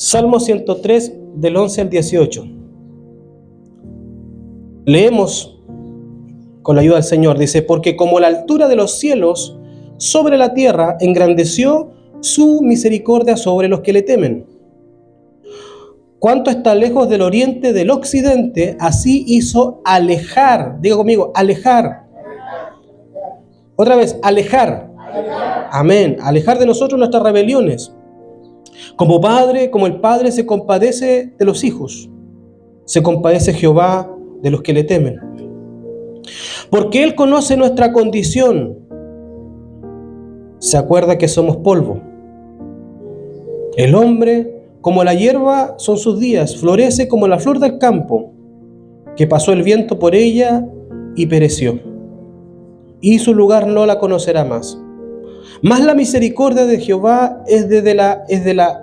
Salmo 103, del 11 al 18. Leemos con la ayuda del Señor. Dice: porque como la altura de los cielos sobre la tierra, engrandeció su misericordia sobre los que le temen. Cuánto está lejos del oriente del occidente, así hizo alejar. Diga conmigo, alejar. Otra vez, alejar. Amén. Alejar de nosotros nuestras rebeliones. Como el Padre se compadece de los hijos, se compadece Jehová de los que le temen. Porque Él conoce nuestra condición, se acuerda que somos polvo. El hombre, como la hierba son sus días, florece como la flor del campo, que pasó el viento por ella y pereció, y su lugar no la conocerá más. Mas la misericordia de Jehová es de la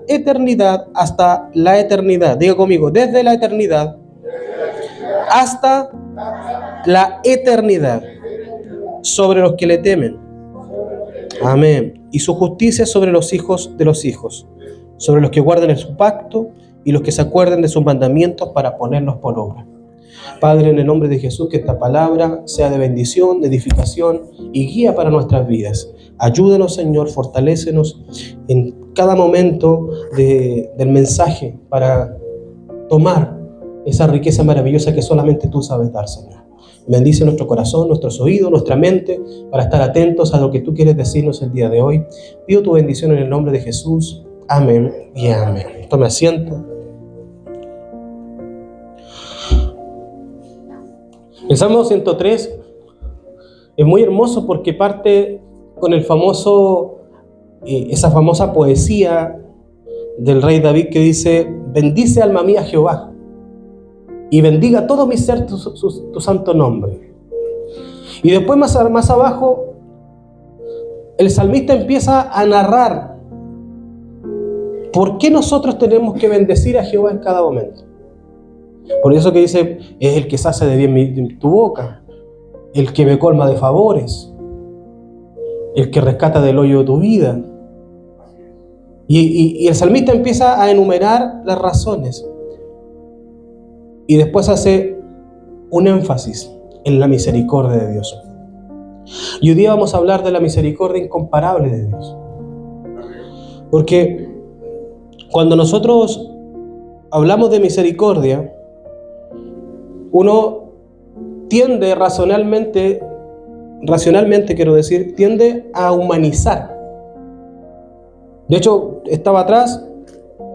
eternidad hasta la eternidad. Diga conmigo, desde la eternidad hasta la eternidad, sobre los que le temen. Amén. Y su justicia sobre los hijos de los hijos, sobre los que guarden su pacto y los que se acuerden de sus mandamientos para ponerlos por obra. Padre, en el nombre de Jesús, que esta palabra sea de bendición, de edificación y guía para nuestras vidas. Ayúdanos, Señor, fortalécenos en cada momento del mensaje para tomar esa riqueza maravillosa que solamente tú sabes dar, Señor. Bendice nuestro corazón, nuestros oídos, nuestra mente, para estar atentos a lo que tú quieres decirnos el día de hoy. Pido tu bendición en el nombre de Jesús. Amén y amén. Tome asiento. El Salmo 103 es muy hermoso porque parte con esa famosa poesía del rey David que dice: bendice alma mía Jehová, y bendiga todo mi ser tu santo nombre. Y después más abajo, el salmista empieza a narrar por qué nosotros tenemos que bendecir a Jehová en cada momento. Por eso que dice: es el que sacia de bien tu boca, el que me colma de favores, el que rescata del hoyo de tu vida. Y el salmista empieza a enumerar las razones. Y después hace un énfasis en la misericordia de Dios. Y hoy día vamos a hablar de la misericordia incomparable de Dios. Porque cuando nosotros hablamos de misericordia, uno tiende racionalmente quiero decir, tiende a humanizar. De hecho, estaba atrás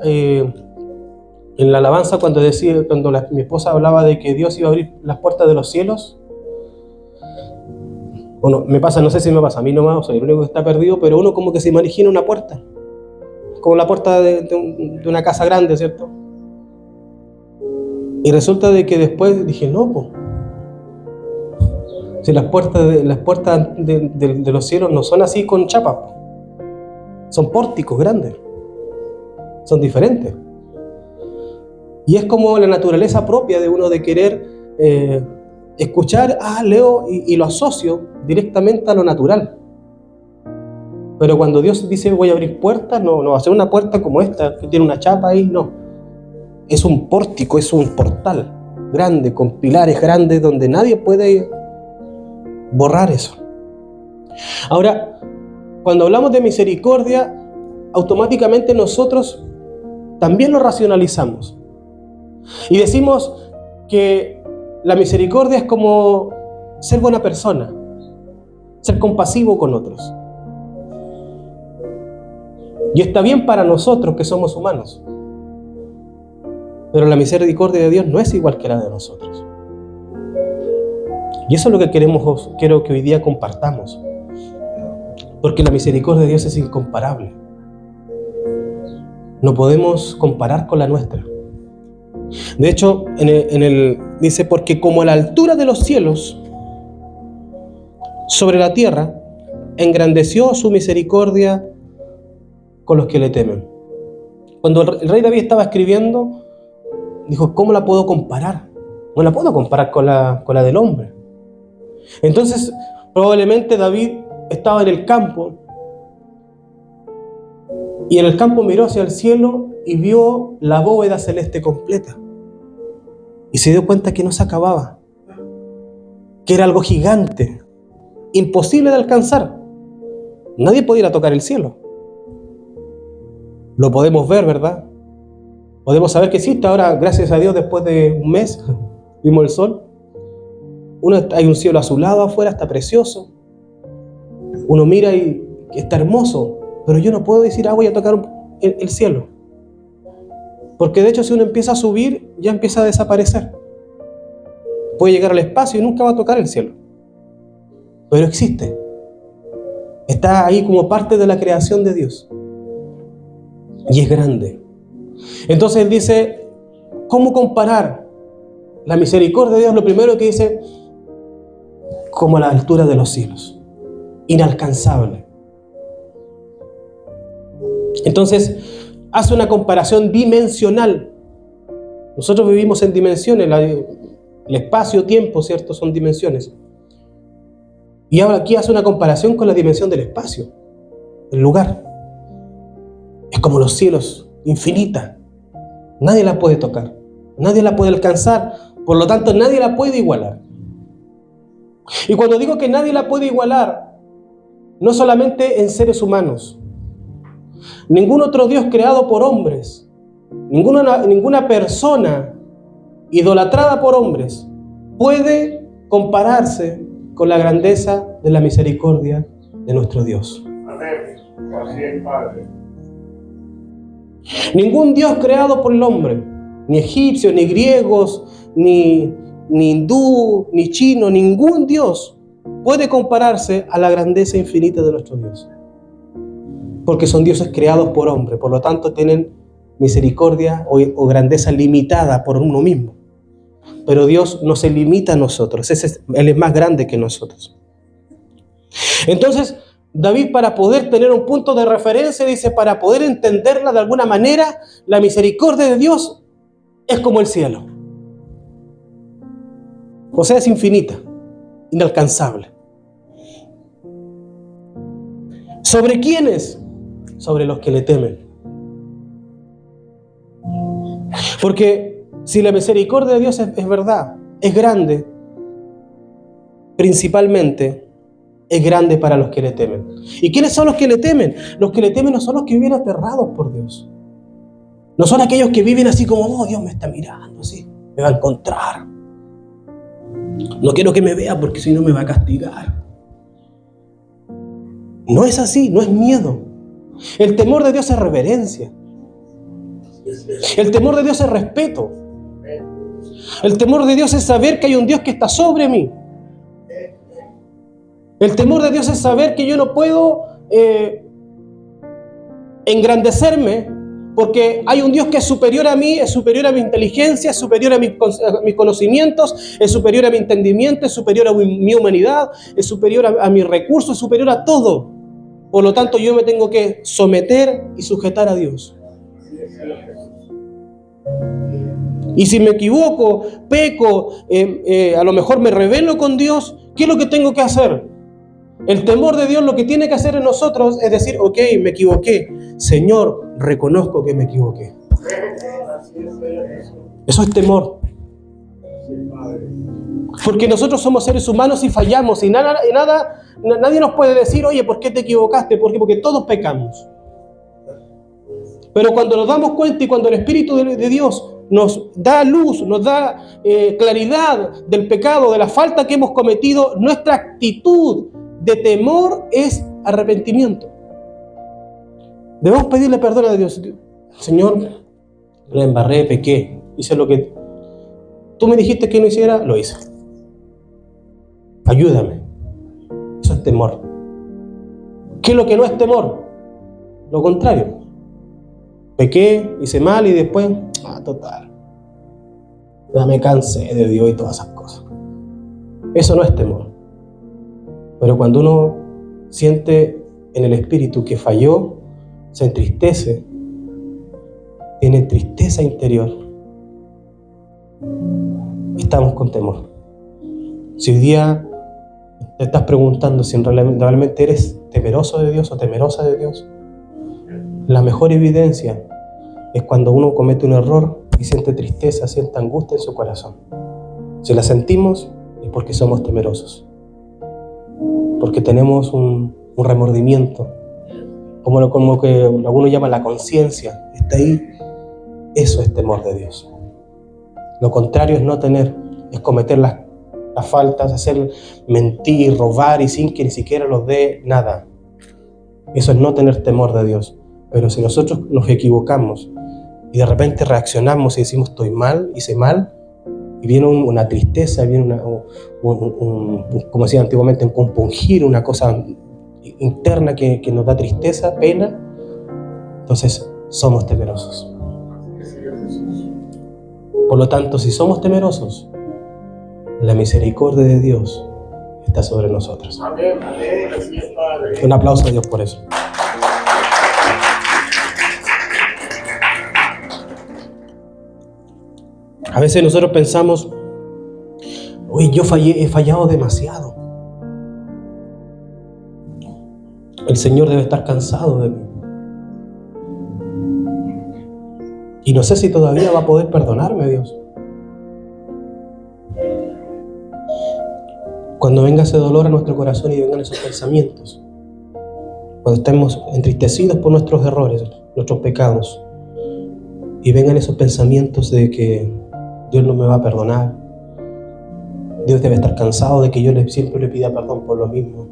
en la alabanza cuando mi esposa hablaba de que Dios iba a abrir las puertas de los cielos. Bueno, no sé si me pasa, a mí no soy el único que está perdido, pero uno como que se imagina una puerta, como la puerta de una casa grande, ¿cierto? Y resulta de que después dije, no, pues, si las puertas de los cielos no son así con chapas, son pórticos grandes, son diferentes. Y es como la naturaleza propia de uno de querer escuchar, leo y lo asocio directamente a lo natural. Pero cuando Dios dice voy a abrir puertas, no va a ser una puerta como esta, que tiene una chapa ahí, no. Es un pórtico, es un portal grande, con pilares grandes, donde nadie puede borrar eso. Ahora, cuando hablamos de misericordia, automáticamente nosotros también lo racionalizamos. Y decimos que la misericordia es como ser buena persona, ser compasivo con otros. Y está bien para nosotros que somos humanos. Pero la misericordia de Dios no es igual que la de nosotros. Y eso es lo que quiero que hoy día compartamos. Porque la misericordia de Dios es incomparable. No podemos comparar con la nuestra. De hecho, dice, porque como la altura de los cielos sobre la tierra, engrandeció su misericordia con los que le temen. Cuando el rey David estaba escribiendo, dijo, ¿cómo la puedo comparar? No la puedo comparar con la del hombre. Entonces, probablemente David estaba en el campo, y en el campo miró hacia el cielo y vio la bóveda celeste completa. Y se dio cuenta que no se acababa, que era algo gigante, imposible de alcanzar. Nadie podía ir a tocar el cielo. Lo podemos ver, ¿verdad? Podemos saber que existe ahora, gracias a Dios, después de un mes, vimos el sol. Hay un cielo azulado afuera, está precioso. Uno mira y está hermoso, pero yo no puedo decir, voy a tocar el cielo. Porque de hecho, si uno empieza a subir, ya empieza a desaparecer. Puede llegar al espacio y nunca va a tocar el cielo. Pero existe. Está ahí como parte de la creación de Dios. Y es grande. Entonces él dice, ¿cómo comparar la misericordia de Dios? Lo primero que dice, como a la altura de los cielos. Inalcanzable. Entonces, hace una comparación dimensional. Nosotros vivimos en dimensiones, el espacio-tiempo, ¿cierto? Son dimensiones. Y ahora aquí hace una comparación con la dimensión del espacio, el lugar. Es como los cielos, infinita. Nadie la puede tocar, nadie la puede alcanzar, por lo tanto nadie la puede igualar. Y cuando digo que nadie la puede igualar, no solamente en seres humanos, ningún otro Dios creado por hombres, ninguna persona idolatrada por hombres puede compararse con la grandeza de la misericordia de nuestro Dios. Amén. Así es, Padre. Ningún Dios creado por el hombre, ni egipcios, ni griegos, ni hindú, ni chino, ningún Dios puede compararse a la grandeza infinita de nuestro Dios. Porque son dioses creados por hombre, por lo tanto tienen misericordia o grandeza limitada por uno mismo. Pero Dios no se limita a nosotros, Él es más grande que nosotros. Entonces, David, para poder tener un punto de referencia, dice, para poder entenderla de alguna manera, la misericordia de Dios es como el cielo. O sea, es infinita, inalcanzable. ¿Sobre quiénes? Sobre los que le temen. Porque si la misericordia de Dios es verdad, es grande, principalmente es grande para los que le temen. ¿Y quiénes son los que le temen? Los que le temen no son los que viven aterrados por Dios. No son aquellos que viven así como, Dios me está mirando, así, me va a encontrar. No quiero que me vea porque si no me va a castigar. No es así, no es miedo. El temor de Dios es reverencia. El temor de Dios es respeto. El temor de Dios es saber que hay un Dios que está sobre mí. El temor de Dios es saber que yo no puedo engrandecerme porque hay un Dios que es superior a mí, es superior a mi inteligencia, es superior a mis conocimientos, es superior a mi entendimiento, es superior a mi humanidad, es superior a mis recursos, es superior a todo. Por lo tanto, yo me tengo que someter y sujetar a Dios. Y si me equivoco, peco, a lo mejor me rebelo con Dios, ¿qué es lo que tengo que hacer? El temor de Dios lo que tiene que hacer en nosotros es decir, ok, me equivoqué. Señor, reconozco que me equivoqué. Eso es temor. Porque nosotros somos seres humanos y fallamos y nadie nos puede decir, oye, ¿por qué te equivocaste? ¿Por qué? Porque todos pecamos. Pero cuando nos damos cuenta y cuando el Espíritu de Dios nos da luz, nos da claridad del pecado, de la falta que hemos cometido, nuestra actitud de temor es arrepentimiento. Debemos pedirle perdón a Dios. Señor, la embarré, pequé, hice lo que tú me dijiste que no hiciera, lo hice. Ayúdame. Eso es temor. ¿Qué es lo que no es temor? Lo contrario. Pequé, hice mal y después, total. Ya me cansé de Dios y todas esas cosas. Eso no es temor. Pero cuando uno siente en el espíritu que falló, se entristece, tiene tristeza interior, estamos con temor. Si hoy día te estás preguntando si realmente eres temeroso de Dios o temerosa de Dios, la mejor evidencia es cuando uno comete un error y siente tristeza, siente angustia en su corazón. Si la sentimos es porque somos temerosos, porque tenemos un remordimiento, como que algunos llaman la conciencia, está ahí. Eso es temor de Dios. Lo contrario es no tener, es cometer las faltas, hacer mentir, robar y sin que ni siquiera los dé nada. Eso es no tener temor de Dios. Pero si nosotros nos equivocamos y de repente reaccionamos y decimos estoy mal, hice mal, y viene una tristeza, viene como decía antiguamente, un compungir, una cosa interna que nos da tristeza, pena, entonces somos temerosos. Por lo tanto, si somos temerosos, la misericordia de Dios está sobre nosotros. Amén, amén, así es, Padre. Un aplauso a Dios por eso. A veces nosotros pensamos, uy, yo he fallado demasiado. El Señor debe estar cansado de mí. Y no sé si todavía va a poder perdonarme, Dios. Cuando venga ese dolor a nuestro corazón y vengan esos pensamientos, cuando estemos entristecidos por nuestros errores, nuestros pecados, y vengan esos pensamientos de que Dios no me va a perdonar, Dios debe estar cansado de que yo siempre le pida perdón por lo mismo,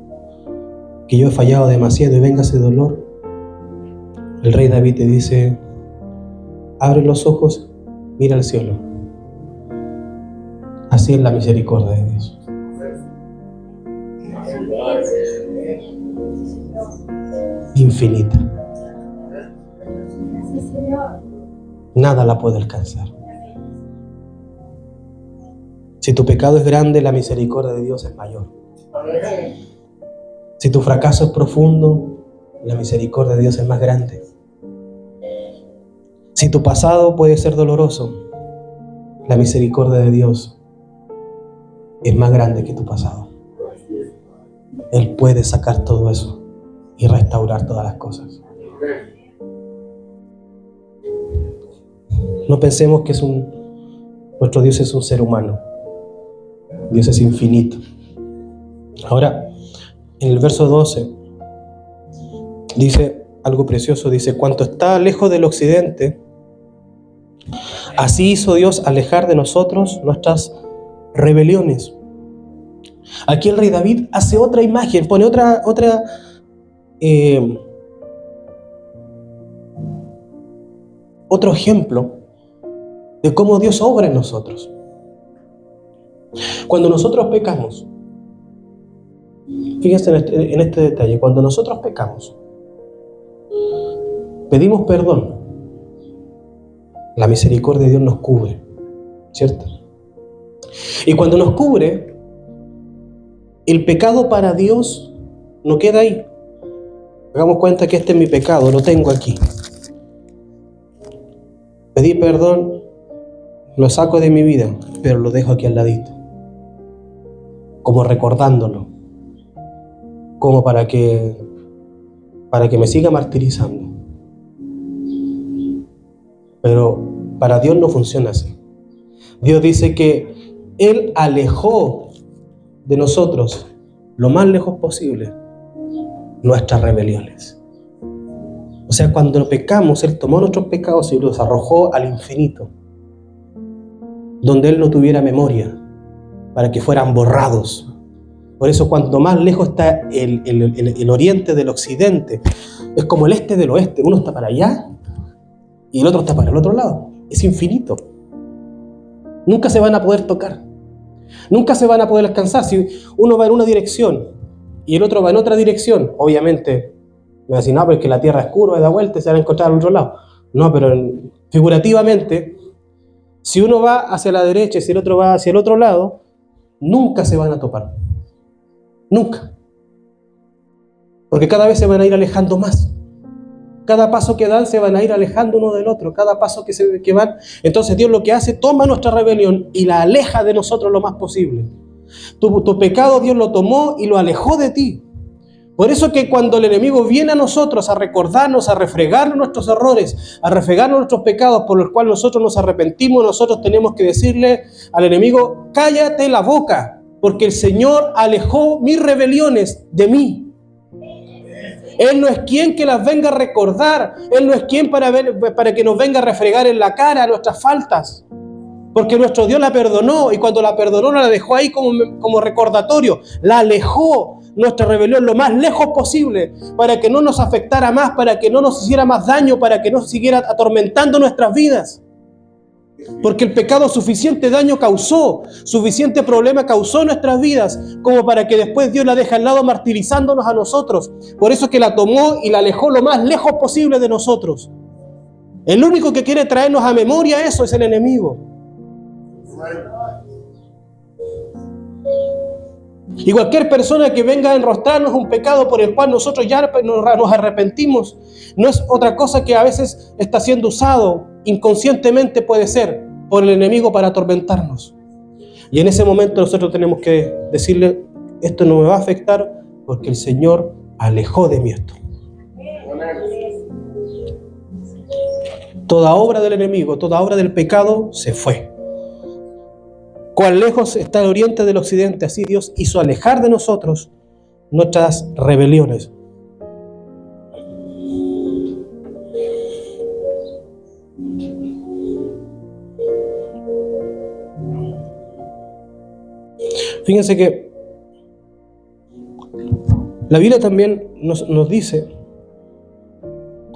que yo he fallado demasiado, y venga ese dolor, el rey David te dice, abre los ojos, mira al cielo. Así es la misericordia de Dios. Infinita. Nada la puede alcanzar. Si tu pecado es grande, la misericordia de Dios es mayor. Si tu fracaso es profundo, la misericordia de Dios es más grande. Si tu pasado puede ser doloroso, la misericordia de Dios es más grande que tu pasado. Él puede sacar todo eso y restaurar todas las cosas. No pensemos que nuestro Dios es un ser humano. Dios es infinito. Ahora, en el verso 12, dice algo precioso. Dice, cuanto está lejos del occidente, así hizo Dios alejar de nosotros nuestras rebeliones. Aquí el rey David hace otra imagen, pone otro ejemplo de cómo Dios obra en nosotros. Cuando nosotros pecamos, fíjense en este detalle, cuando nosotros pecamos, pedimos perdón, la misericordia de Dios nos cubre, ¿cierto? Y cuando nos cubre, el pecado para Dios no queda ahí. Hagamos cuenta que este es mi pecado, lo tengo aquí. Pedí perdón, lo saco de mi vida, pero lo dejo aquí al ladito, como recordándolo, como para que me siga martirizando. Pero para Dios no funciona así. Dios dice que Él alejó de nosotros lo más lejos posible nuestras rebeliones. O sea, cuando pecamos, Él tomó nuestros pecados y los arrojó al infinito, donde Él no tuviera memoria, para que fueran borrados. Por eso, cuanto más lejos está el oriente del occidente, es como el este del oeste. Uno está para allá y el otro está para el otro lado. Es infinito. Nunca se van a poder tocar. Nunca se van a poder alcanzar. Si uno va en una dirección y el otro va en otra dirección, obviamente me va a decir, no, pero es que la tierra es curva, da vuelta y se van a encontrar al otro lado. No, pero figurativamente, si uno va hacia la derecha y si el otro va hacia el otro lado, nunca se van a topar. Nunca. Porque cada vez se van a ir alejando más. Cada paso que dan se van a ir alejando uno del otro. Cada paso que van. Entonces Dios lo que hace, toma nuestra rebelión y la aleja de nosotros lo más posible. Tu pecado Dios lo tomó y lo alejó de ti. Por eso que cuando el enemigo viene a nosotros a recordarnos, a refregarnos nuestros errores, a refregarnos nuestros pecados por los cuales nosotros nos arrepentimos, nosotros tenemos que decirle al enemigo: cállate la boca, porque el Señor alejó mis rebeliones de mí. Él no es quien que las venga a recordar. Él no es quien para que nos venga a refregar en la cara nuestras faltas. Porque nuestro Dios la perdonó, y cuando la perdonó la dejó ahí como recordatorio. La alejó nuestra rebelión lo más lejos posible para que no nos afectara más, para que no nos hiciera más daño, para que no siguiera atormentando nuestras vidas. Porque el pecado suficiente daño causó, suficiente problema causó en nuestras vidas, como para que después Dios la deje al lado martirizándonos a nosotros. Por eso es que la tomó y la alejó lo más lejos posible de nosotros. El único que quiere traernos a memoria eso es el enemigo. Y cualquier persona que venga a enrostrarnos un pecado por el cual nosotros ya nos arrepentimos, no es otra cosa que a veces está siendo usado inconscientemente, puede ser, por el enemigo para atormentarnos. Y en ese momento nosotros tenemos que decirle: esto no me va a afectar porque el Señor alejó de mí esto. Toda obra del enemigo, toda obra del pecado se fue. Cuán lejos está el oriente del occidente, así Dios hizo alejar de nosotros nuestras rebeliones. Fíjense que la Biblia también nos dice,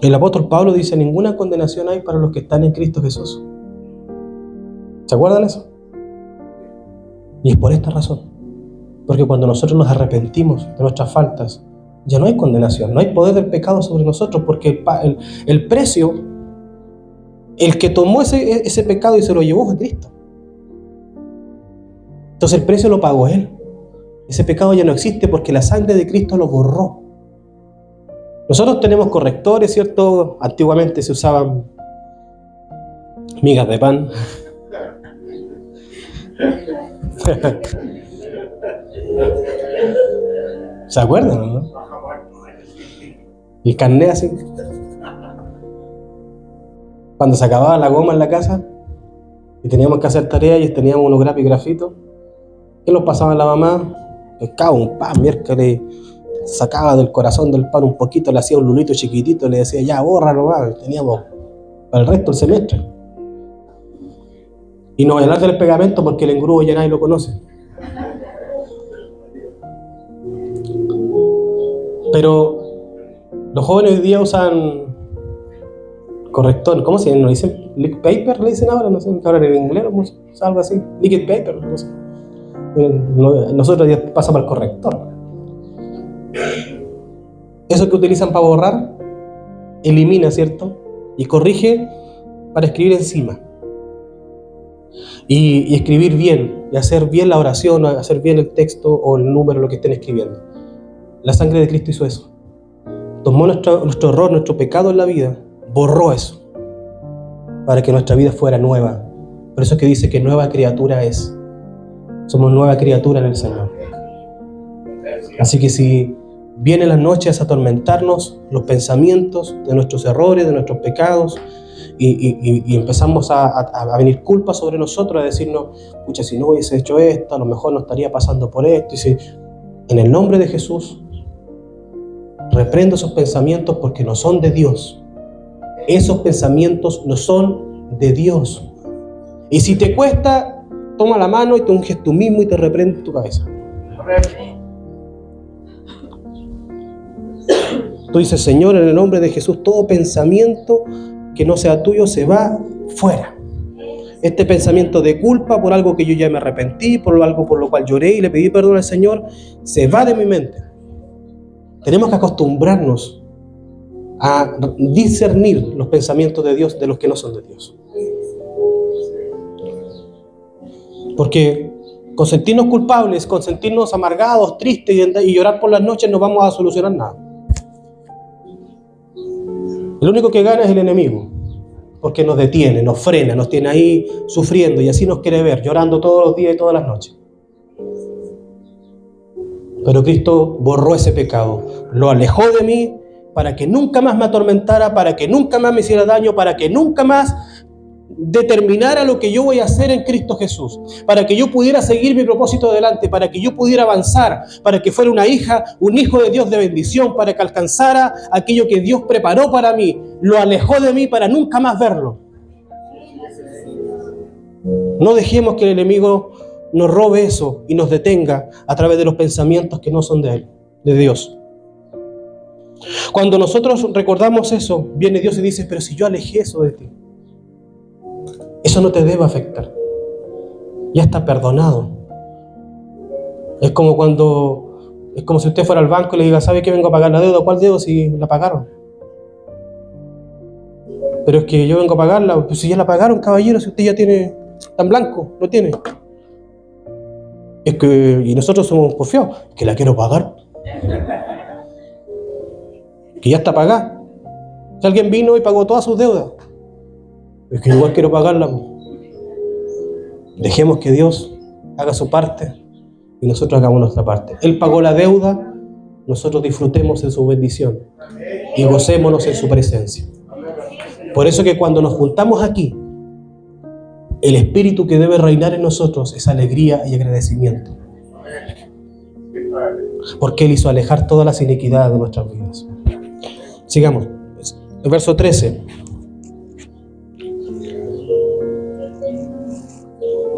el apóstol Pablo dice: ninguna condenación hay para los que están en Cristo Jesús. ¿Se acuerdan eso? Y es por esta razón, porque cuando nosotros nos arrepentimos de nuestras faltas, ya no hay condenación, no hay poder del pecado sobre nosotros, porque el precio, el que tomó ese pecado y se lo llevó fue Cristo. Entonces el precio lo pagó Él. Ese pecado ya no existe porque la sangre de Cristo lo borró. Nosotros tenemos correctores, ¿cierto? Antiguamente se usaban migas de pan. ¿Se acuerdan, no? El carnet así. Cuando se acababa la goma en la casa y teníamos que hacer tareas y teníamos unos grafitos, ¿qué nos pasaba la mamá? Pescaba un pan miércoles, sacaba del corazón del pan un poquito, le hacía un lulito chiquitito, le decía: ya, bórralo, teníamos para el resto del semestre. Y no voy a hablar del pegamento porque el engrudo ya nadie lo conoce. Pero los jóvenes hoy día usan corrector, ¿cómo se llama? ¿No dicen liquid paper? ¿Le dicen ahora? No sé, ahora en inglés o algo así. Liquid paper, no sé. Nosotros ya pasamos al corrector. Eso que utilizan para borrar, elimina, ¿cierto? Y corrige para escribir encima. Y escribir bien, y hacer bien la oración, hacer bien el texto o el número, lo que estén escribiendo. La sangre de Cristo hizo eso. Tomó nuestro error, nuestro pecado en la vida, borró eso, para que nuestra vida fuera nueva. Por eso es que dice que nueva criatura es. Somos nueva criatura en el Señor. Así que si vienen las noches a atormentarnos los pensamientos de nuestros errores, de nuestros pecados, y empezamos a venir culpas sobre nosotros, a decirnos: pucha, si no hubiese hecho esto, a lo mejor no estaría pasando por esto. Y si, en el nombre de Jesús, reprendo esos pensamientos porque no son de Dios. Esos pensamientos no son de Dios. Y si te cuesta, toma la mano y te unges tú mismo y te reprendes tu cabeza. Tú dices: Señor, en el nombre de Jesús, todo pensamiento que no sea tuyo se va fuera. Este pensamiento de culpa por algo que yo ya me arrepentí, por algo por lo cual lloré y le pedí perdón al Señor, se va de mi mente. Tenemos que acostumbrarnos a discernir los pensamientos de Dios de los que no son de Dios. Porque con sentirnos culpables, con sentirnos amargados, tristes y llorar por las noches no vamos a solucionar nada. El único que gana es el enemigo, porque nos detiene, nos frena, nos tiene ahí sufriendo y así nos quiere ver, llorando todos los días y todas las noches. Pero Cristo borró ese pecado, lo alejó de mí para que nunca más me atormentara, para que nunca más me hiciera daño, para que nunca más determinara lo que yo voy a hacer en Cristo Jesús, para que yo pudiera seguir mi propósito adelante, para que yo pudiera avanzar, para que fuera una hija, un hijo de Dios de bendición, para que alcanzara aquello que Dios preparó para mí. Lo alejó de mí para nunca más verlo. No dejemos que el enemigo nos robe eso y nos detenga a través de los pensamientos que no son de Él, de Dios. Cuando nosotros recordamos eso, viene Dios y dice, pero si yo alejé eso de ti, eso no te debe afectar. Ya está perdonado. Es como si usted fuera al banco y le diga, ¿sabe que vengo a pagar la deuda? ¿Cuál deuda si la pagaron? Pero es que yo vengo a pagarla. Pues si ya la pagaron, caballero, si usted ya tiene tan blanco, lo tiene. Es que, y nosotros somos porfiados, que la quiero pagar. Que ya está pagada. Si alguien vino y pagó todas sus deudas, es que igual quiero pagarla. Dejemos que Dios haga su parte y nosotros hagamos nuestra parte. Él pagó la deuda, nosotros disfrutemos en su bendición y gocémonos en su presencia. Por eso que cuando nos juntamos aquí, el espíritu que debe reinar en nosotros es alegría y agradecimiento. Porque Él hizo alejar todas las iniquidades de nuestras vidas. Sigamos. El verso 13.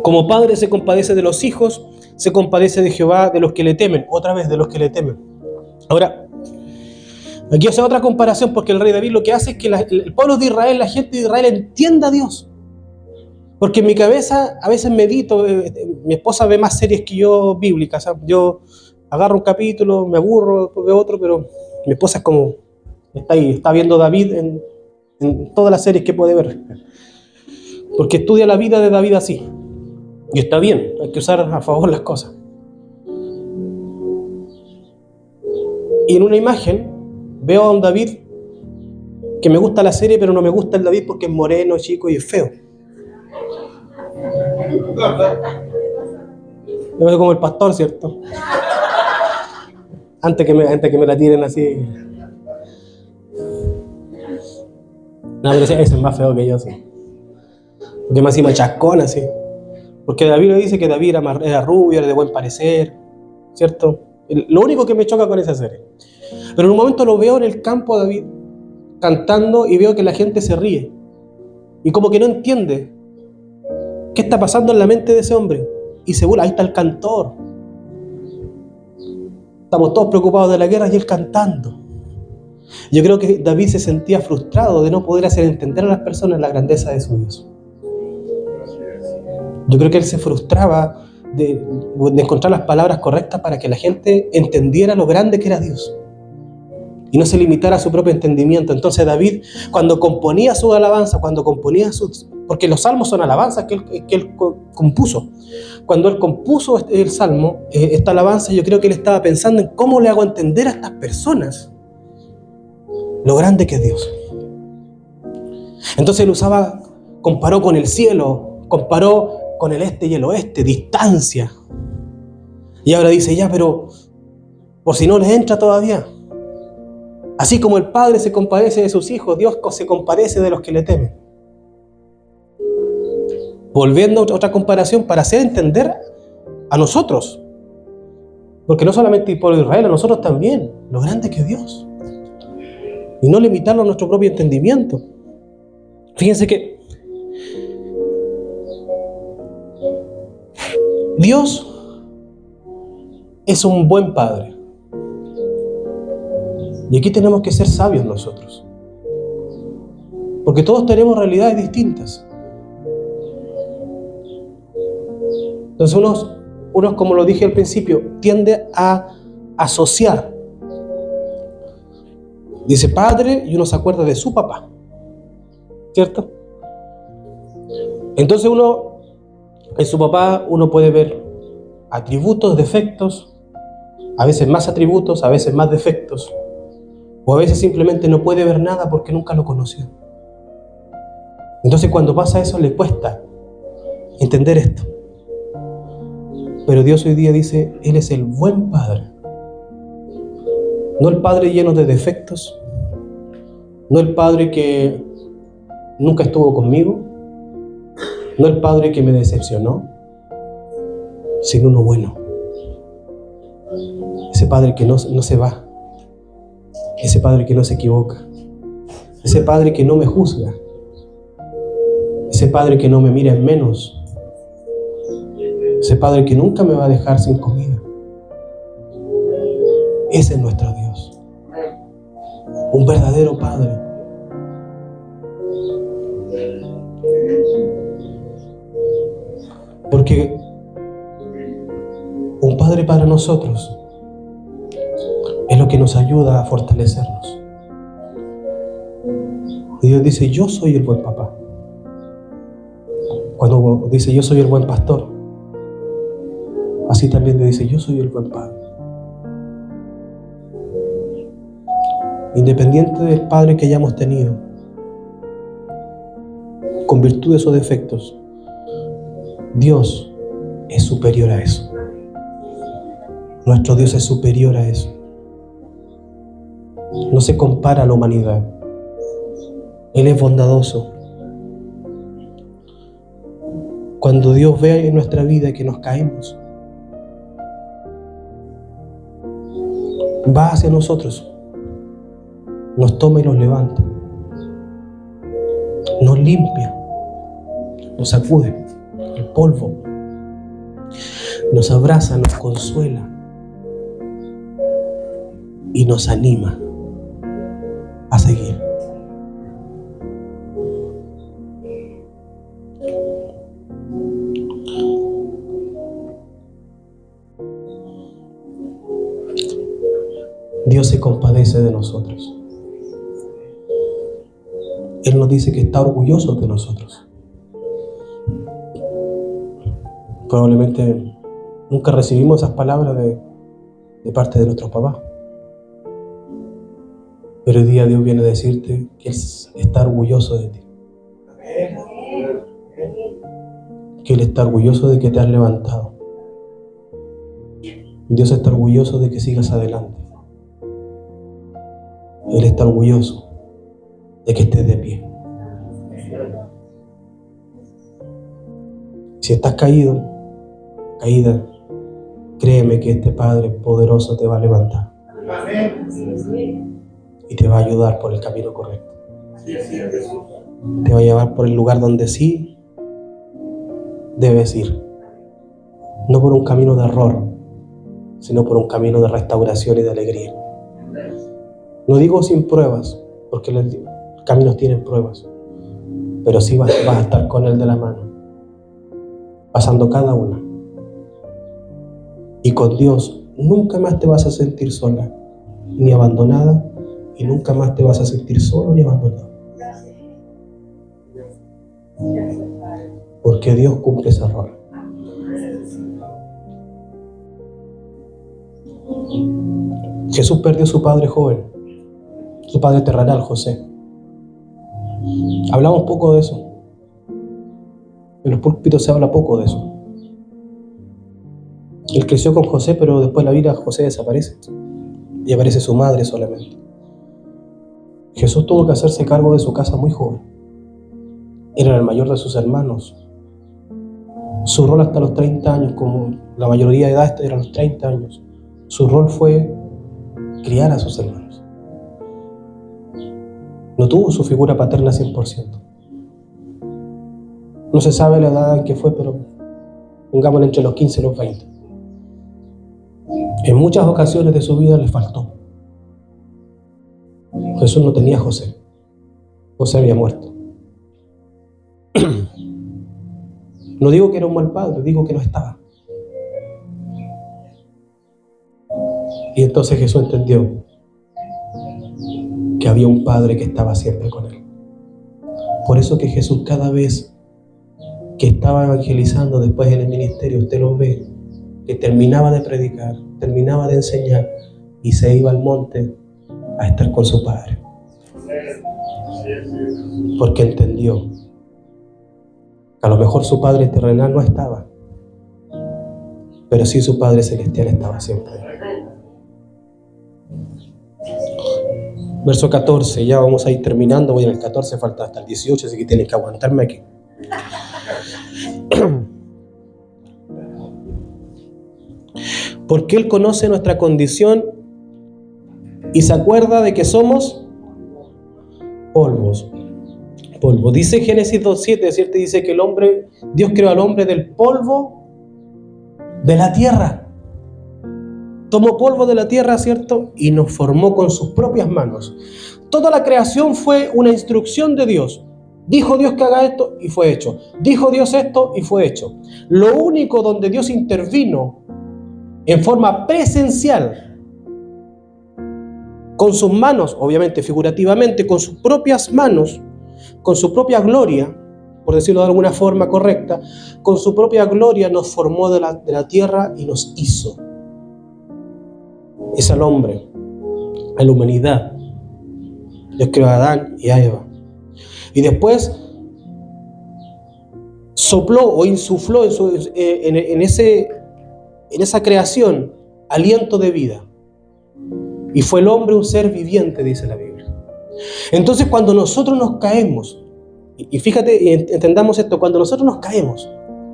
Como padre se compadece de los hijos, se compadece de Jehová de los que le temen. Otra vez, de los que le temen. Ahora, aquí hace otra comparación, porque el rey David lo que hace es que el pueblo de Israel, la gente de Israel entienda a Dios. Porque en mi cabeza a veces medito, mi esposa ve más series que yo bíblicas, ¿sabes? Yo agarro un capítulo, me aburro, veo otro, pero mi esposa es como, está ahí, está viendo David en todas las series que puede ver. Porque estudia la vida de David así. Y está bien, hay que usar a favor las cosas. Y en una imagen veo a un David que me gusta la serie, pero no me gusta el David porque es moreno, chico y es feo. Yo veo como el pastor, ¿cierto? Antes que me la tiren así. No, pero ese es más feo que yo, sí. Porque más encima chascón, así. Porque David le dice que David era rubio, era de buen parecer, ¿cierto? Lo único que me choca con esa serie. Pero en un momento lo veo en el campo a David cantando y veo que la gente se ríe. Y como que no entiende qué está pasando en la mente de ese hombre. Y se burla, ahí está el cantor. Estamos todos preocupados de la guerra y él cantando. Yo creo que David se sentía frustrado de no poder hacer entender a las personas la grandeza de su Dios. Yo creo que él se frustraba de encontrar las palabras correctas para que la gente entendiera lo grande que era Dios y no se limitara a su propio entendimiento. Entonces David, cuando componía su alabanza, porque los salmos son alabanzas que él compuso. Cuando él compuso el salmo, esta alabanza, yo creo que él estaba pensando en cómo le hago entender a estas personas lo grande que es Dios. Entonces él comparó con el cielo, comparó con el este y el oeste, distancia. Y ahora dice, ya, pero por si no les entra todavía. Así como el Padre se compadece de sus hijos, Dios se compadece de los que le temen. Volviendo a otra comparación para hacer entender a nosotros. Porque no solamente el pueblo de Israel, a nosotros también, lo grande que es Dios. Y no limitarlo a nuestro propio entendimiento. Fíjense que Dios es un buen Padre. Y aquí tenemos que ser sabios nosotros. Porque todos tenemos realidades distintas. Entonces unos, como lo dije al principio, tiende a asociar. Dice padre y uno se acuerda de su papá. ¿Cierto? Entonces en su papá uno puede ver atributos, defectos, a veces más atributos, a veces más defectos, o a veces simplemente no puede ver nada porque nunca lo conoció. Entonces cuando pasa eso le cuesta entender esto. Pero Dios hoy día dice, Él es el buen Padre No el Padre lleno de defectos, no el Padre que nunca estuvo conmigo, no el Padre que me decepcionó, sino uno bueno. Ese Padre que no se va, ese Padre que no se equivoca, ese Padre que no me juzga, ese Padre que no me mira en menos, ese Padre que nunca me va a dejar sin comida. Ese es nuestro Dios, un verdadero Padre. Porque un Padre para nosotros es lo que nos ayuda a fortalecernos. Y Dios dice, yo soy el buen papá. Cuando dice, yo soy el buen pastor, así también Dios dice, yo soy el buen padre. Independiente del padre que hayamos tenido, con virtudes o defectos, Dios es superior a eso. Nuestro Dios es superior a eso. No se compara a la humanidad. Él es bondadoso. Cuando Dios ve en nuestra vida que nos caemos, va hacia nosotros, nos toma y nos levanta, nos limpia, nos sacude el polvo, nos abraza, nos consuela y nos anima a seguir. Dios se compadece de nosotros. Él nos dice que está orgulloso de nosotros. Probablemente nunca recibimos esas palabras de parte de nuestros papás. Pero hoy día Dios viene a decirte que Él está orgulloso de ti. Que Él está orgulloso de que te has levantado. Dios está orgulloso de que sigas adelante. Él está orgulloso de que estés de pie. Si estás caído, caída, créeme que este Padre poderoso te va a levantar. Y te va a ayudar por el camino correcto. Te va a llevar por el lugar donde sí debes ir. No por un camino de error, sino por un camino de restauración y de alegría. No digo sin pruebas, porque los caminos tienen pruebas, pero sí vas a estar con Él de la mano, pasando cada una. Y con Dios nunca más te vas a sentir sola, ni abandonada, y nunca más te vas a sentir solo ni abandonado. Porque Dios cumple ese rol. Jesús perdió a su padre joven, su padre terrenal, José. Hablamos poco de eso. En los púlpitos se habla poco de eso. Él creció con José, pero después de la vida José desaparece. Y aparece su madre solamente. Jesús tuvo que hacerse cargo de su casa muy joven. Era el mayor de sus hermanos. Su rol hasta los 30 años, como la mayoría de edad era los 30 años, su rol fue criar a sus hermanos. No tuvo su figura paterna 100%. No se sabe la edad en que fue, pero pongámosle entre los 15 y los 20. En muchas ocasiones de su vida le faltó. Jesús no tenía a José. José había muerto. No digo que era un mal padre, digo que no estaba. Y entonces Jesús entendió que había un padre que estaba siempre con él. Por eso que Jesús, cada vez que estaba evangelizando después en el ministerio, usted lo ve, que terminaba de predicar, terminaba de enseñar y se iba al monte a estar con su padre. Porque entendió que a lo mejor su padre terrenal no estaba, pero sí su padre celestial estaba siempre. Verso 14, ya vamos a ir terminando, voy en el 14, falta hasta el 18, así que tienes que aguantarme aquí. Porque Él conoce nuestra condición y se acuerda de que somos polvos. Polvo. Dice Génesis 2:7, ¿cierto? Dice que Dios creó al hombre del polvo de la tierra. Tomó polvo de la tierra, ¿cierto? Y nos formó con sus propias manos. Toda la creación fue una instrucción de Dios. Dijo Dios que haga esto y fue hecho. Dijo Dios esto y fue hecho. Lo único donde Dios intervino en forma presencial, con sus manos, obviamente figurativamente, con sus propias manos, con su propia gloria, por decirlo de alguna forma correcta, con su propia gloria nos formó de la tierra y nos hizo. Es al hombre, a la humanidad. Dios creó a Adán y a Eva. Y después sopló o insufló en esa creación aliento de vida. Y fue el hombre un ser viviente, dice la Biblia. Entonces cuando nosotros nos caemos, y fíjate, y entendamos esto, cuando nosotros nos caemos,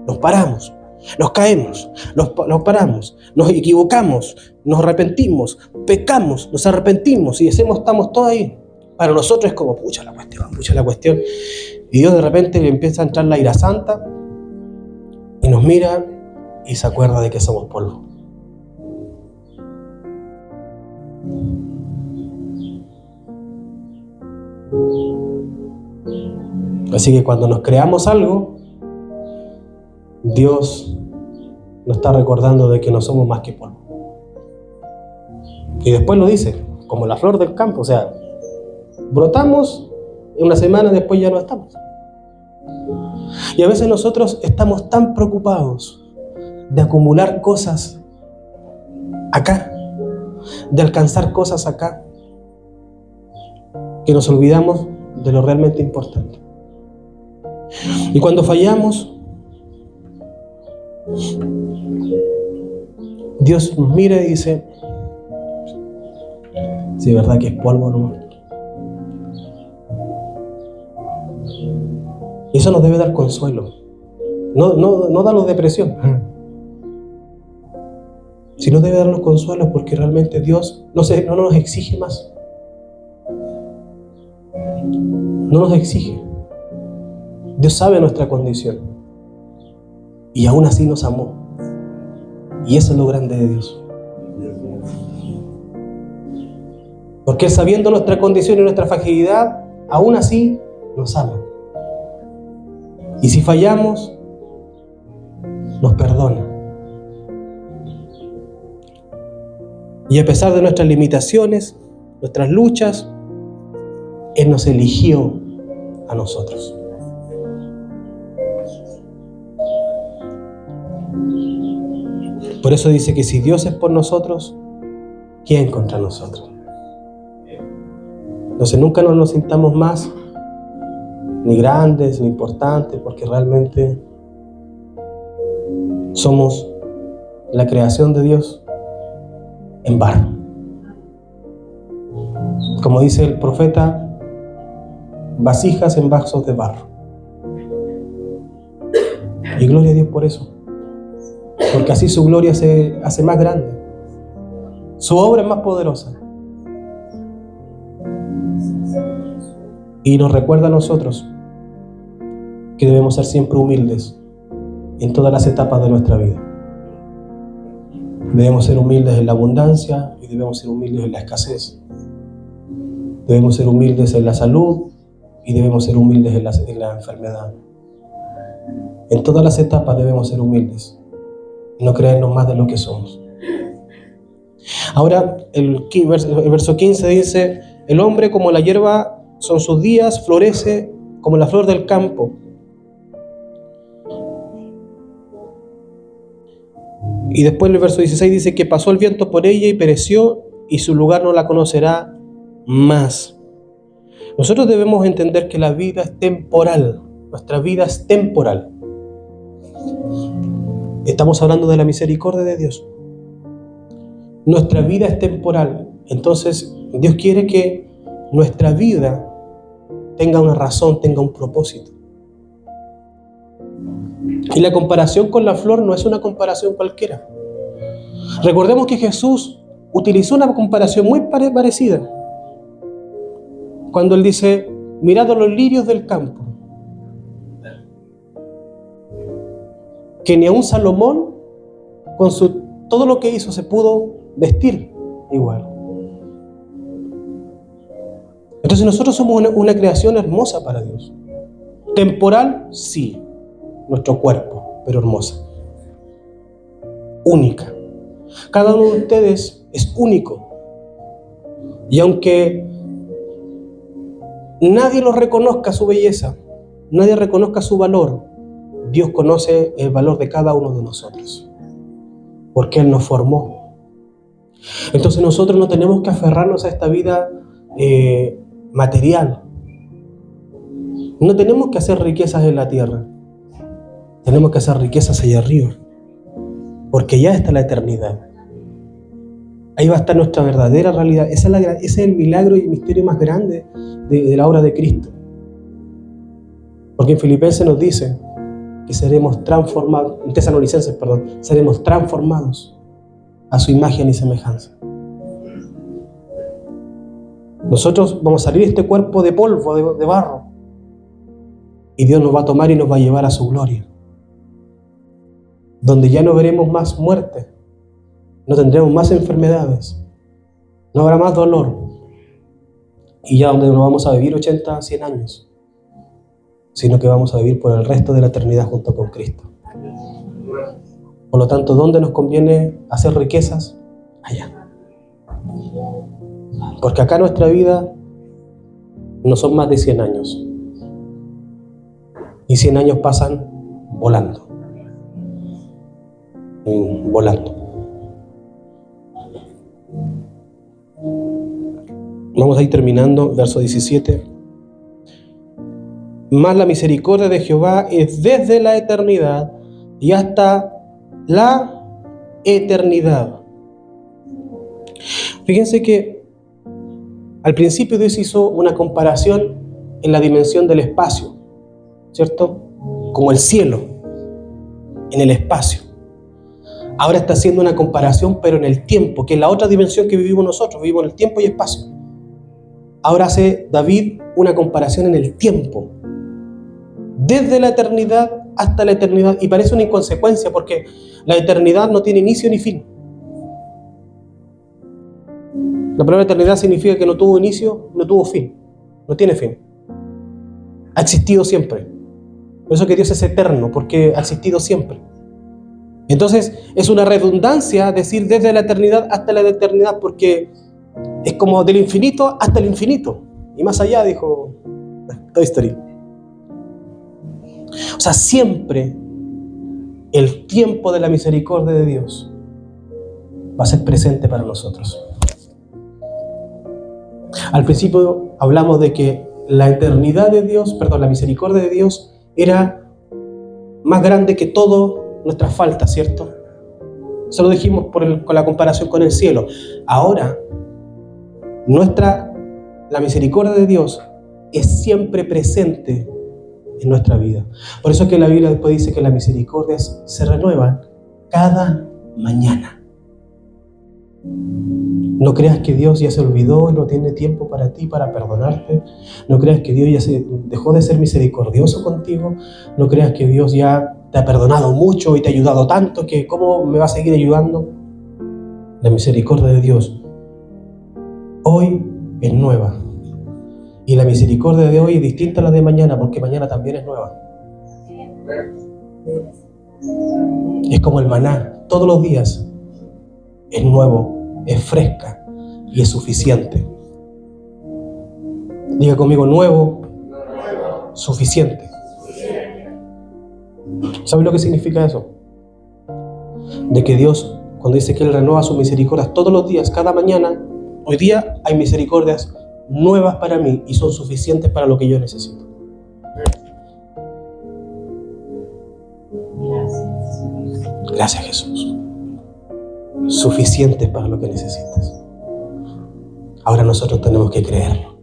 nos paramos, nos caemos, nos paramos, nos equivocamos, nos arrepentimos, pecamos, nos arrepentimos y estamos todos ahí. Para nosotros es como, pucha la cuestión. Y Dios de repente le empieza a entrar la ira santa y nos mira y se acuerda de que somos polvo. Así que cuando nos creamos algo, Dios nos está recordando de que no somos más que polvo. Y después lo dice, como la flor del campo, o sea, brotamos, en una semana después ya no estamos. Y a veces nosotros estamos tan preocupados de acumular cosas acá, de alcanzar cosas acá, que nos olvidamos de lo realmente importante. Y cuando fallamos, Dios nos mira y dice, sí, verdad que es polvo nomás. Y eso nos debe dar consuelo, no darnos depresión, sino debe darnos consuelo porque realmente Dios no nos exige más. No nos exige. Dios sabe nuestra condición y aún así nos amó. Y eso es lo grande de Dios. Porque Él, sabiendo nuestra condición y nuestra fragilidad, aún así nos ama. Y si fallamos, nos perdona. Y a pesar de nuestras limitaciones, nuestras luchas, Él nos eligió a nosotros. Por eso dice que si Dios es por nosotros, ¿quién contra nosotros? Entonces nunca nos sintamos más ni grandes, ni importantes, porque realmente somos la creación de Dios en barro. Como dice el profeta, vasijas en vasos de barro. Y gloria a Dios por eso, porque así su gloria se hace más grande, su obra es más poderosa. Y nos recuerda a nosotros que debemos ser siempre humildes en todas las etapas de nuestra vida. Debemos ser humildes en la abundancia y debemos ser humildes en la escasez. Debemos ser humildes en la salud y debemos ser humildes en la enfermedad. En todas las etapas debemos ser humildes y no creernos más de lo que somos. Ahora el verso 15 dice, el hombre como la hierba son sus días, florece como la flor del campo. Y después el verso 16 dice que pasó el viento por ella y pereció y su lugar no la conocerá más. Nosotros debemos entender que la vida es temporal, nuestra vida es temporal. Estamos hablando de la misericordia de Dios. Nuestra vida es temporal, entonces Dios quiere que nuestra vida tenga una razón, tenga un propósito. Y la comparación con la flor no es una comparación cualquiera. Recordemos que Jesús utilizó una comparación muy parecida cuando Él dice: mirad a los lirios del campo, que ni aun Salomón, con todo lo que hizo, se pudo vestir igual. Entonces nosotros somos una creación hermosa para Dios. Temporal, sí, nuestro cuerpo, pero hermosa. Única. Cada uno de ustedes es único. Y aunque nadie lo reconozca su belleza, nadie reconozca su valor, Dios conoce el valor de cada uno de nosotros, porque Él nos formó. Entonces nosotros no tenemos que aferrarnos a esta vida material. No tenemos que hacer riquezas en la tierra. Tenemos que hacer riquezas allá arriba, porque ya está la eternidad. Ahí va a estar nuestra verdadera realidad. Ese es el milagro y el misterio más grande de la obra de Cristo. Porque en Filipenses nos dice que seremos transformados, en Tesalonicenses, seremos transformados a su imagen y semejanza. Nosotros vamos a salir de este cuerpo de polvo, de barro, y Dios nos va a tomar y nos va a llevar a su gloria, donde ya no veremos más muerte, no tendremos más enfermedades, no habrá más dolor, y ya donde no vamos a vivir 80, 100 años, sino que vamos a vivir por el resto de la eternidad junto con Cristo. Por lo tanto, ¿dónde nos conviene hacer riquezas? Allá. Porque acá nuestra vida no son más de 100 años. Y 100 años pasan volando. Volando. Vamos a ir terminando, verso 17. Mas la misericordia de Jehová es desde la eternidad y hasta la eternidad. Fíjense que al principio Dios hizo una comparación en la dimensión del espacio, ¿cierto? Como el cielo, en el espacio. Ahora está haciendo una comparación, pero en el tiempo, que es la otra dimensión que vivimos nosotros, vivimos en el tiempo y espacio. Ahora hace David una comparación en el tiempo, desde la eternidad hasta la eternidad, y parece una inconsecuencia porque la eternidad no tiene inicio ni fin. La palabra eternidad significa que no tuvo inicio, no tuvo fin, no tiene fin. Ha existido siempre. Por eso que Dios es eterno, porque ha existido siempre. Entonces es una redundancia decir desde la eternidad hasta la eternidad, porque es como del infinito hasta el infinito. Y más allá, dijo Toy Story. O sea, siempre el tiempo de la misericordia de Dios va a ser presente para nosotros. Al principio hablamos de que la eternidad de Dios, la misericordia de Dios era más grande que todas nuestras faltas, ¿cierto? Eso lo dijimos con la comparación con el cielo. Ahora, la misericordia de Dios es siempre presente en nuestra vida. Por eso es que la Biblia después dice que las misericordias se renuevan cada mañana. No creas que Dios ya se olvidó y no tiene tiempo para ti, para perdonarte. No creas que Dios ya dejó de ser misericordioso contigo. No creas que Dios ya te ha perdonado mucho y te ha ayudado tanto que ¿cómo me va a seguir ayudando? La misericordia de Dios hoy es nueva. Y la misericordia de hoy es distinta a la de mañana, porque mañana también es nueva. Es como el maná, todos los días es nuevo, es fresca y es suficiente. Diga conmigo: nuevo, suficiente. ¿Sabe lo que significa eso? De que Dios, cuando dice que Él renueva sus misericordias todos los días, cada mañana, hoy día hay misericordias nuevas para mí y son suficientes para lo que yo necesito. Gracias, Jesús. Suficientes para lo que necesitas. Ahora nosotros tenemos que creerlo.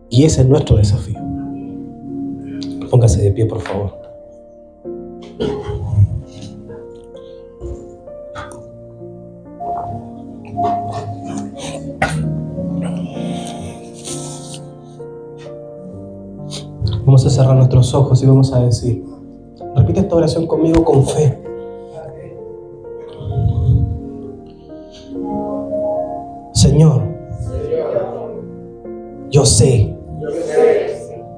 Y ese es nuestro desafío. Póngase de pie, por favor. Vamos a cerrar nuestros ojos y vamos a decir, repite esta oración conmigo con fe. Señor, yo sé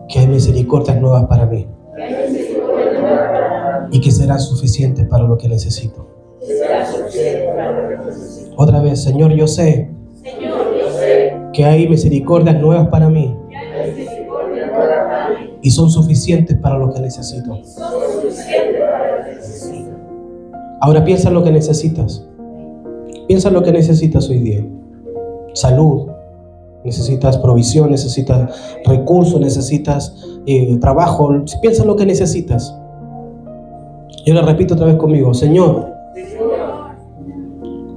que hay misericordias nuevas para mí y que serán suficientes para lo que necesito. Otra vez, Señor, yo sé que hay misericordias nuevas para mí y son suficientes para lo que necesito. Ahora piensa en lo que necesitas. Piensa en lo que necesitas hoy día. Salud, necesitas provisión, necesitas recursos, necesitas trabajo. Piensa en lo que necesitas. Yo le repito otra vez conmigo. Señor,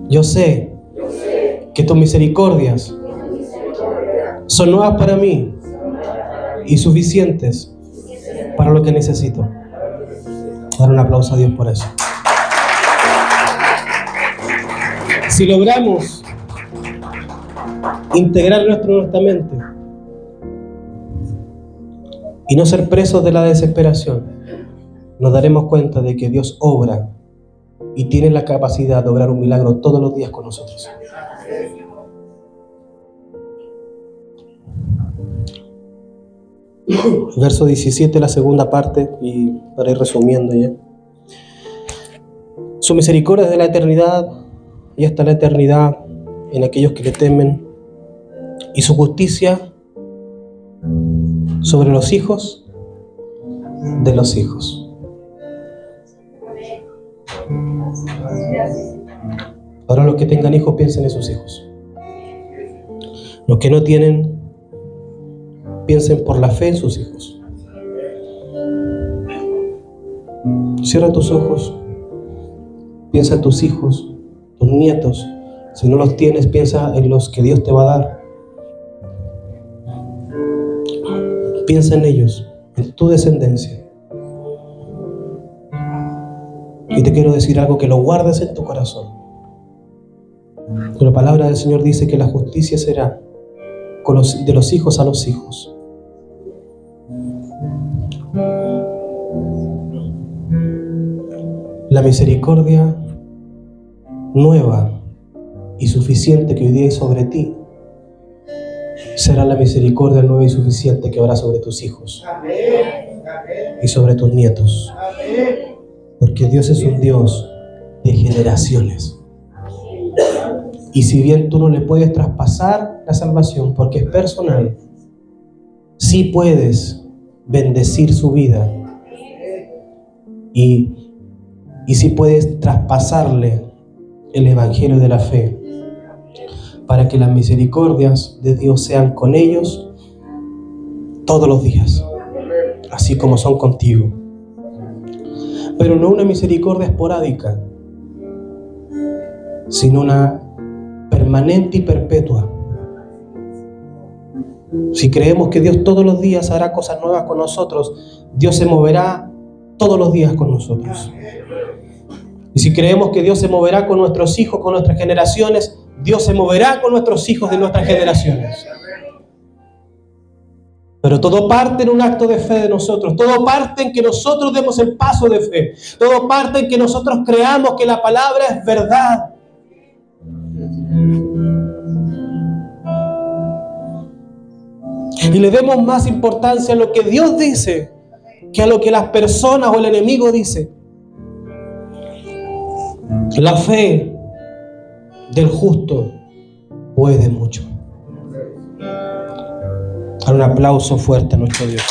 yo sé que tus misericordias son nuevas para mí y suficientes para lo que necesito. Dar un aplauso a Dios por eso. Si logramos integrar nuestra mente y no ser presos de la desesperación, nos daremos cuenta de que Dios obra y tiene la capacidad de obrar un milagro todos los días con nosotros. Verso 17, la segunda parte, y para ir resumiendo ya. Su misericordia es de la eternidad y hasta la eternidad en aquellos que le temen, y su justicia sobre los hijos de los hijos. Ahora los que tengan hijos piensen en sus hijos. Los que no tienen, piensen por la fe en sus hijos. Cierra tus ojos. Piensa en tus hijos, tus nietos. Si no los tienes, piensa en los que Dios te va a dar. Piensa en ellos, en tu descendencia. Y te quiero decir algo, que lo guardes en tu corazón. La palabra del Señor dice que la justicia será de los hijos a los hijos. La misericordia nueva y suficiente que hoy día hay sobre ti será la misericordia nueva y suficiente que habrá sobre tus hijos y sobre tus nietos. Porque Dios es un Dios de generaciones. Y si bien tú no le puedes traspasar la salvación porque es personal, sí puedes bendecir su vida y sí puedes traspasarle el evangelio de la fe para que las misericordias de Dios sean con ellos todos los días, así como son contigo. Pero no una misericordia esporádica, sino una permanente y perpetua. Si creemos que Dios todos los días hará cosas nuevas con nosotros, Dios se moverá todos los días con nosotros. Y si creemos que Dios se moverá con nuestros hijos, con nuestras generaciones, Dios se moverá con nuestros hijos de nuestras generaciones. Pero todo parte en un acto de fe de nosotros. Todo parte en que nosotros demos el paso de fe. Todo parte en que nosotros creamos que la palabra es verdad. Y le demos más importancia a lo que Dios dice que a lo que las personas o el enemigo dice. La fe del justo puede mucho. Dar un aplauso fuerte a nuestro Dios.